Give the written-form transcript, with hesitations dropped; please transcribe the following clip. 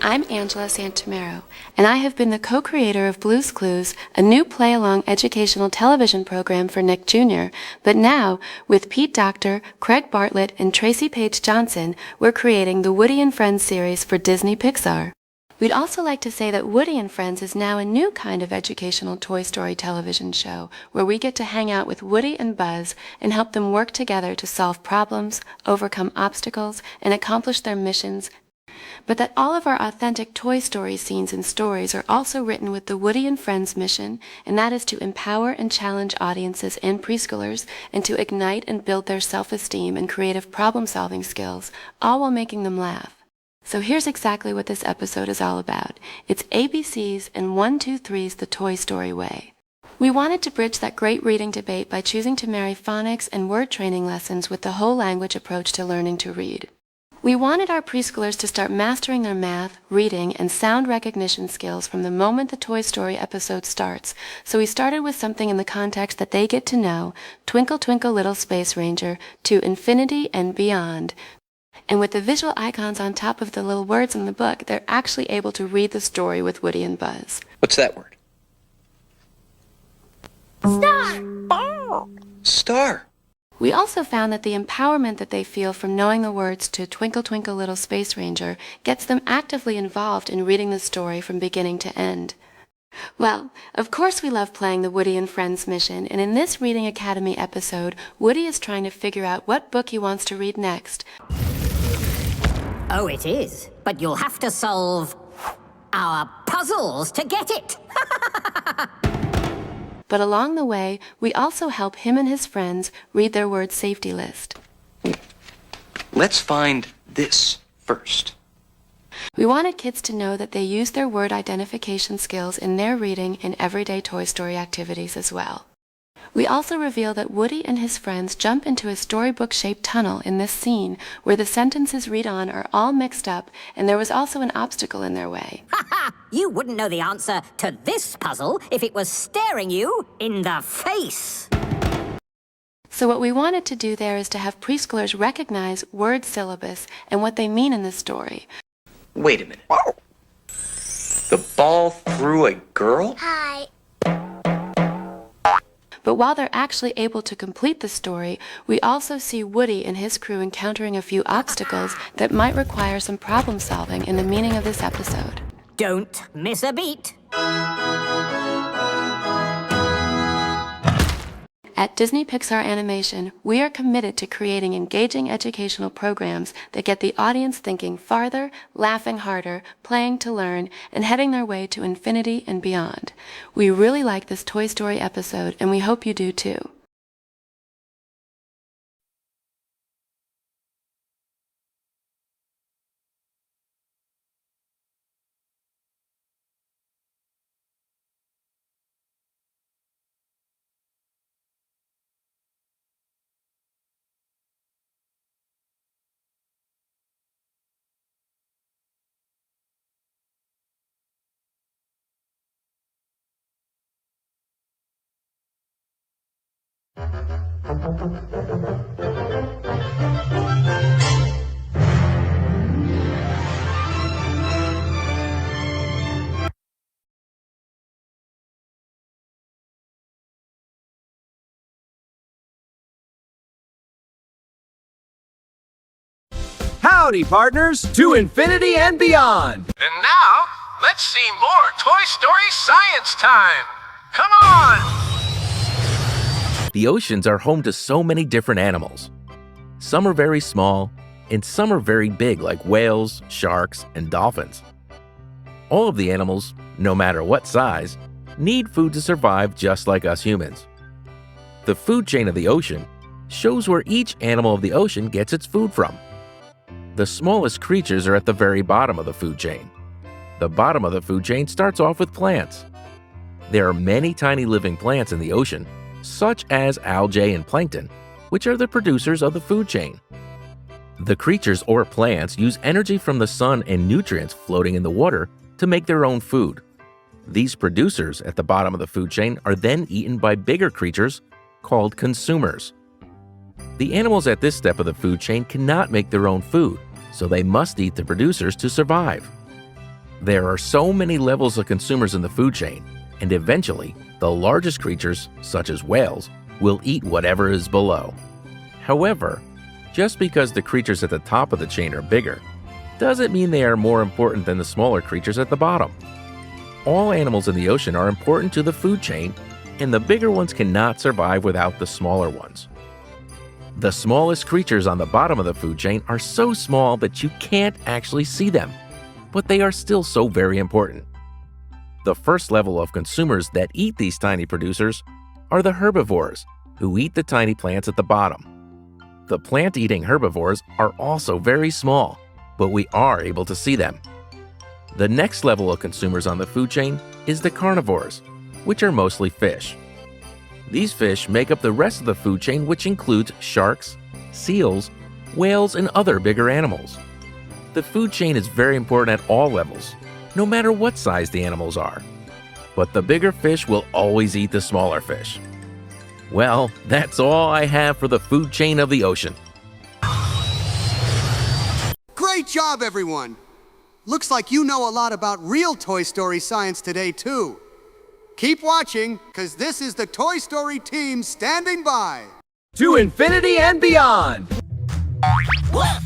I'm Angela Santomero, and I have been the co-creator of Blue's Clues, a new play-along educational television program for Nick Jr., but now, with Pete Docter, Craig Bartlett, and Tracy Page Johnson, we're creating the Woody and Friends series for Disney Pixar. We'd also like to say that Woody and Friends is now a new kind of educational Toy Story television show, where we get to hang out with Woody and Buzz and help them work together to solve problems, overcome obstacles, and accomplish their missions, but that all of our authentic Toy Story scenes and stories are also written with the Woody and Friends mission, and that is to empower and challenge audiences and preschoolers, and to ignite and build their self-esteem and creative problem-solving skills, all while making them laugh. So here's exactly what this episode is all about. It's ABC's and 1, 2, 3's The Toy Story Way. We wanted to bridge that great reading debate by choosing to marry phonics and word training lessons with the whole language approach to learning to read. We wanted our preschoolers to start mastering their math, reading, and sound recognition skills from the moment the Toy Story episode starts, so we started with something in the context that they get to know, Twinkle Twinkle Little Space Ranger, to infinity and beyond. And with the visual icons on top of the little words in the book, they're actually able to read the story with Woody and Buzz. What's that word? Star! Star. We also found that the empowerment that they feel from knowing the words to Twinkle Twinkle Little Space Ranger gets them actively involved in reading the story from beginning to end. Well, of course we love playing the Woody and Friends mission, and in this Reading Academy episode, Woody is trying to figure out what book he wants to read next. Oh, it is. But you'll have to solve our puzzles to get it. But along the way, we also help him and his friends read their word safety list. Let's find this first. We wanted kids to know that they use their word identification skills in their reading and everyday Toy Story activities as well. We also reveal that Woody and his friends jump into a storybook-shaped tunnel in this scene where the sentences read on are all mixed up, and there was also an obstacle in their way. You wouldn't know the answer to this puzzle if it was staring you in the face. So what we wanted to do there is to have preschoolers recognize word syllabus and what they mean in the story. Wait a minute. The ball threw a girl? Hi. But while they're actually able to complete the story, we also see Woody and his crew encountering a few obstacles that might require some problem solving in the meaning of this episode. Don't miss a beat. At Disney Pixar Animation, we are committed to creating engaging educational programs that get the audience thinking farther, laughing harder, playing to learn, and heading their way to infinity and beyond. We really like this Toy Story episode, and we hope you do too. Howdy, partners, to infinity and beyond! And now, let's see more Toy Story science time! Come on! The oceans are home to so many different animals. Some are very small, and some are very big like whales, sharks, and dolphins. All of the animals, no matter what size, need food to survive just like us humans. The food chain of the ocean shows where each animal of the ocean gets its food from. The smallest creatures are at the very bottom of the food chain. The bottom of the food chain starts off with plants. There are many tiny living plants in the ocean, such as algae and plankton, which are the producers of the food chain. The creatures or plants use energy from the sun and nutrients floating in the water to make their own food. These producers at the bottom of the food chain are then eaten by bigger creatures called consumers. The animals at this step of the food chain cannot make their own food, so they must eat the producers to survive. There are so many levels of consumers in the food chain, and eventually, the largest creatures, such as whales, will eat whatever is below. However, just because the creatures at the top of the chain are bigger, doesn't mean they are more important than the smaller creatures at the bottom. All animals in the ocean are important to the food chain, and the bigger ones cannot survive without the smaller ones. The smallest creatures on the bottom of the food chain are so small that you can't actually see them, but they are still so very important. The first level of consumers that eat these tiny producers are the herbivores, who eat the tiny plants at the bottom. The plant-eating herbivores are also very small, but we are able to see them. The next level of consumers on the food chain is the carnivores, which are mostly fish. These fish make up the rest of the food chain, which includes sharks, seals, whales, and other bigger animals. The food chain is very important at all levels, no matter what size the animals are. But the bigger fish will always eat the smaller fish. Well, that's all I have for the food chain of the ocean. Great job, everyone! Looks like you know a lot about real Toy Story science today, too. Keep watching, because this is the Toy Story team standing by. To infinity and beyond! Woof!